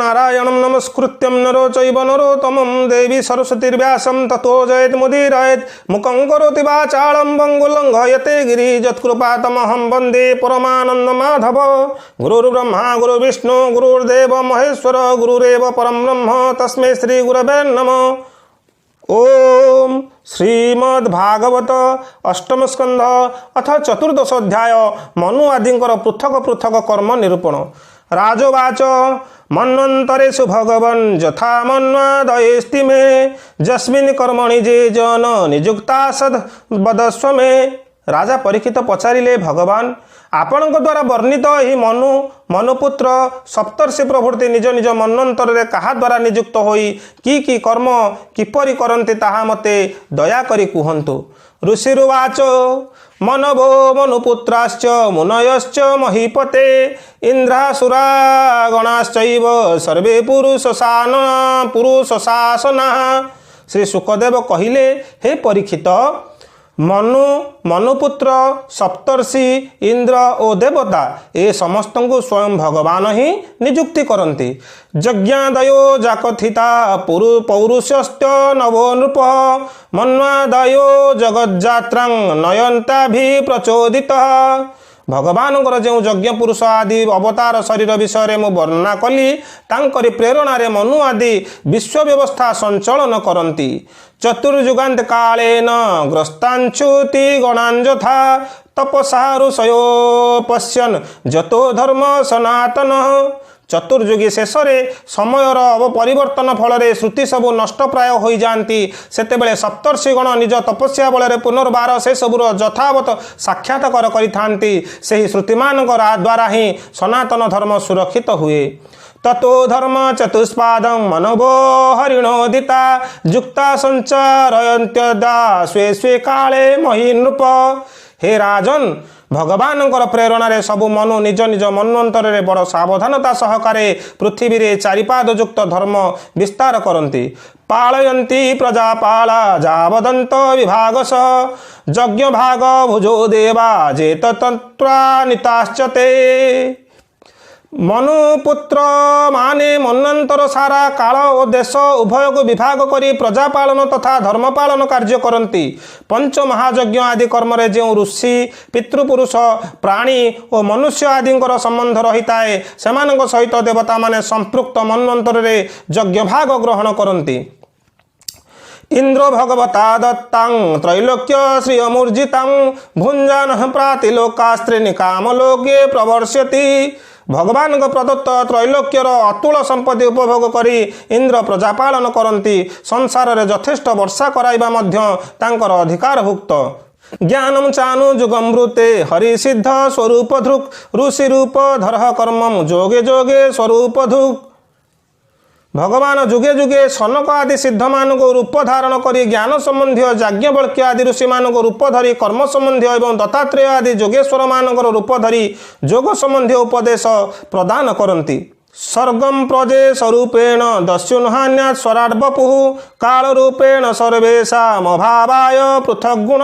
नारायणं नमस्कृत्यं नरो चैव नरोत्तमं देवी सरस्वतीर्व्यासं ततो जयेत् मुखं करोति वाचालं बङ्गुलङ्घयते गिरिजत्कृपातमहं वन्दे परमानन्दमाधव। गुरुर्ब्रह्मा गुरुर्विष्णु गुरुर्देव महेश्वर गुरुरेव परं ब्रह्म तस्मै श्रीगुरवे नमः। ओम श्रीमद भागवत अष्टम स्कंध अथ चतुर्दश अध्याय मनु आदिंकर पृथक पृथक कर्म निरूपण। राजवाच मन्वन्तरेषु भगवन् यथा मन्वादयेस्ति मे यस्मिन् कर्मणि जे जन नियुक्ता सद वदस्व मे। राजा परीक्षित पचारिले भगवान आपणक द्वारा वर्णित ही मनुपुत्र सप्तर्षि प्रभृति निज निज मन्वंतर रे कहा द्वारा नियुक्त होई कि कर्म किपरि करन्ति ताहा मते दया करी कुहन्तु। ऋषिरुवाच मनवो मनुपुत्राश्च मुनयश्च महीपते इंद्रासुरा गणाश्चैव सर्वे पुरुषशासनाः। श्री सुखदेव कहिले हे परीक्षित मनुपुत्र सप्तर्षि इंद्र और देवता ए समस्त को स्वयं भगवान ही नियुक्ति करती। यज्ञादयो जाकथिता पौरुषस्त नवो नृप मन्वादयो जगज्जात्रां नयंता भी प्रचोदितः। भगवान जो यज्ञ पुरुष आदि अवतार शरीर विषय में वर्णना कली तांकरी प्रेरणा रे मनु आदि विश्व व्यवस्था संचालन करती। चतुर्युगांत कालेन ग्रस्तांचुति गणांजथा तपसा ऋषयो पश्यन् जतो धर्म सनातन। चतुर्युगी शेष समयर परिवर्तन फल श्रुति सबू नष्ट प्राय हो जाती सेतेबेले सप्तर्षिगण निज तपस्या बल पुनर्बार से सबूर यथावत साक्षात्कार करिथांती। सेही श्रुतिमान द्वारा ही सनातन धर्म सुरक्षित हुए। ततो धर्म चतुष्पादं मनवो हरिणोदिता युक्ता संचारयन्त्यदा स्वे स्वे काले मही नृप। हे राजन भगवान प्रेरणा रे सबु मनु निज निज मन्वंतर रे बड़ सावधानता सहकारे पृथ्वी रे चारिपाद युक्त धर्म विस्तार करती। पालयन्ति प्रजापाला जावदंत विभागस यज्ञ भाग भुजो देवा जेत तन्त्रानिताश्चते। मनुपुत्र माने मन्वंतर सारा काल और देश उभय को विभाग करी प्रजा पालन तथा धर्म पालन कार्य करती। पंच महायज्ञ आदि कर्म रे जो ऋषि पितृपुरुष प्राणी और मनुष्य आदि संबंध रही है सेमानक सहित देवता माने संपृक्त मन्वंतर रे यज्ञ भाग ग्रहण करती। इंद्र भगवता दत्तां त्रैलोक्य श्री अमूर्जितां भुंजान प्रातिलोकास्त्रि निकामलोके प्रवर्ष्यति। भगवान को प्रदत्त त्रैलोक्यर अतुल संपत्ति उपभोग करी इंद्र प्रजापालन करती। संसार रे यथेष्ट वर्षा कराइबा मध्य तांकर अधिकारभुक्त। ज्ञानम चानु जुगमृते हरि सिद्ध स्वरूप धृक् ऋषि रूप धरह कर्मम जोगे जोगे स्वरूप धुक्। भगवान जुगे जुगे सनक आदि सिद्ध मान रूप धारण करी ज्ञान संबंधी याज्ञवल्क्य आदि ऋषि मान रूप धरी कर्म संबंधी एवं दत्तात्रेय आदि योगेश्वर मान रूप धरी योग संबंधी उपदेश प्रदान करती। सर्गम प्रजे स्वरूपेण दस्युन्हान्या स्वराट बपुः काल रूपेण सर्वेषाम् अभावाय पृथक गुण।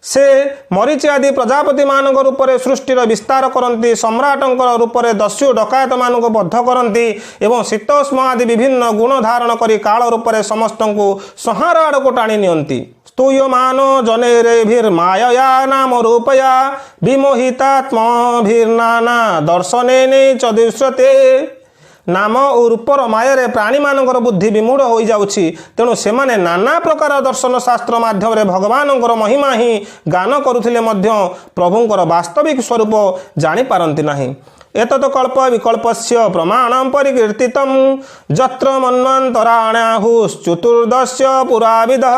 से मरीचि आदि प्रजापति मानक रूप में सृष्टिर विस्तार करती। सम्राटंकर रूप में दस्यु डकायत मानक बद्ध करती एवं शीतोष्म आदि विभिन्न गुण धारण करी काल रूप में समस्त को संहार आड़ को टाणी नियंती। स्तूयमानो जनेरेभिर्मायया नाम रूपया विमोहितात्मभिर्नाना दर्शनेन च दृश्यते। नाम और रूपर मायर प्राणी मानकर बुद्धि विमूढ़ हो जाउछि तेणु सेमाने नाना प्रकार दर्शन शास्त्र माध्यम रे भगवानंकर महिमा ही गान करुथिले मध्य प्रभुंकर वास्तविक स्वरूप जानि पारंती नाही। एतत् कल्प विकल्पस्य प्रमाणं परिकीर्तितं जत्र मन्वन्तराण्याहुश्चतुर्दश्य पुराविदः।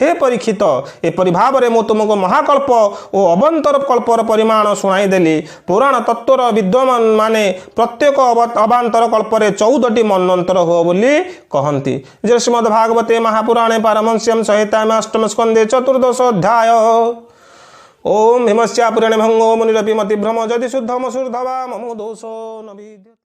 हे परीक्षित एपरि भाव में मुझे तुमको महाकल्प और अवंतर कल्पर परिमाण शुणाई देली। पुराण तत्वर विद्वान माने प्रत्येक अवांतर कल्परे 14टी मन्वंतर हो बोली कहती। जे श्रीमद् भागवते महापुराणे पारमहंस्यां संहितायां अष्टम स्कंदे चतुर्दश अध्याय। ओम हिमस्या पुराणे भंगो मुनिरपि मतिभ्रम जदि शुद्धमसुर्धवा ममो दोषो न विद्यते।